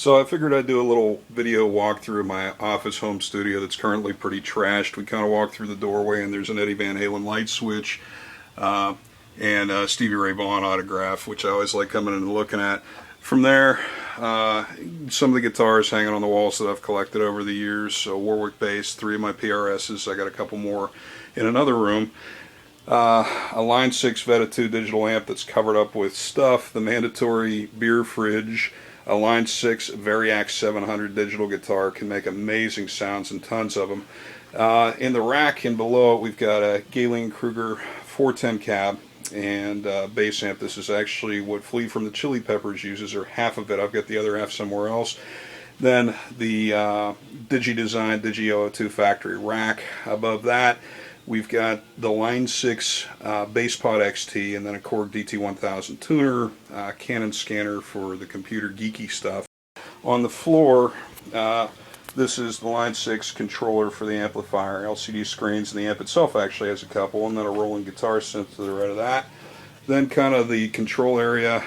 So I figured I'd do a little video walkthrough of my office home studio that's currently pretty trashed. We kind of walk through the doorway and there's an Eddie Van Halen light switch and a Stevie Ray Vaughan autograph, which I always like coming in and looking at. From there, some of the guitars hanging on the walls that I've collected over the years. So Warwick bass, 3 of my PRSs. I got a couple more in another room. A Line 6 Veta 2 digital amp that's covered up with stuff, the mandatory beer fridge, a Line 6 Variax 700 digital guitar, can make amazing sounds and tons of them. In the rack and below it we've got a Galen-Kruger 410 cab and bass amp. This is actually what Flea from the Chili Peppers uses, or half of it. I've got the other half somewhere else. Then the Digi-Design Digi-002 factory rack. Above that we've got the Line 6 BassPod XT, and then a Korg DT1000 tuner, Canon scanner for the computer geeky stuff. On the floor, this is the Line 6 controller for the amplifier, LCD screens, and the amp itself actually has a couple, and then a rolling guitar synth to the right of that. Then kind of the control area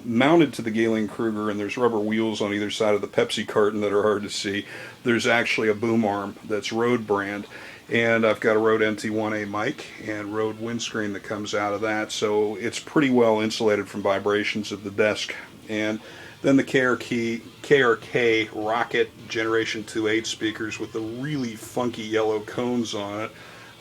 mounted to the Galen-Kruger, and there's rubber wheels on either side of the Pepsi carton that are hard to see. There's actually a boom arm that's Rode brand, and I've got a Rode NT1A mic and Rode windscreen that comes out of that, so it's pretty well insulated from vibrations of the desk. And then the KRK Rocket Generation 2 8 speakers with the really funky yellow cones on it.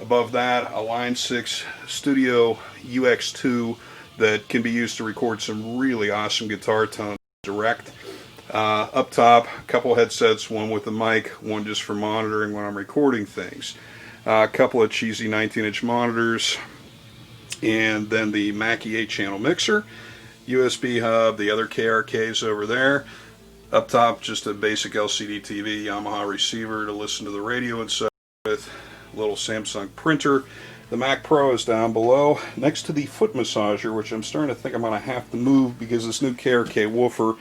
Above that, a Line 6 Studio UX2 that can be used to record some really awesome guitar tones direct. Up top, a couple headsets, one with a mic, one just for monitoring when I'm recording things. A couple of cheesy 19-inch monitors, and then the Mackie 8-channel mixer, USB hub, the other KRKs over there. Up top, just a basic LCD TV, Yamaha receiver to listen to the radio and such with, a little Samsung printer. The Mac Pro is down below, next to the foot massager, which I'm starting to think I'm going to have to move because this new KRK woofer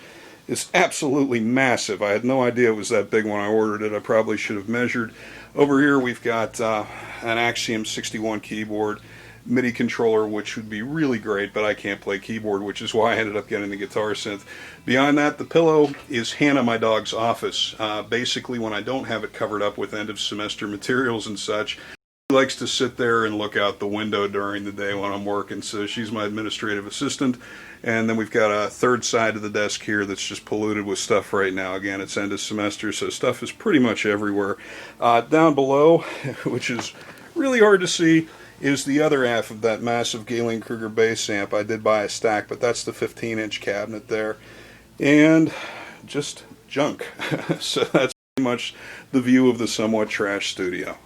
is absolutely massive. I had no idea it was that big when I ordered it. I probably should have measured. Over here we've got an Axiom 61 keyboard, MIDI controller, which would be really great, but I can't play keyboard, which is why I ended up getting the guitar synth. Beyond that, the pillow is Hannah, my dog's office. Basically, when I don't have it covered up with end of semester materials and such, she likes to sit there and look out the window during the day when I'm working, so she's my administrative assistant. And then we've got a third side of the desk here that's just polluted with stuff right now. Again, it's end of semester, so stuff is pretty much everywhere. Down below, which is really hard to see, is the other half of that massive Galen-Kruger bass amp. I did buy a stack, but that's the 15-inch cabinet there. And just junk. So that's pretty much the view of the somewhat trash studio.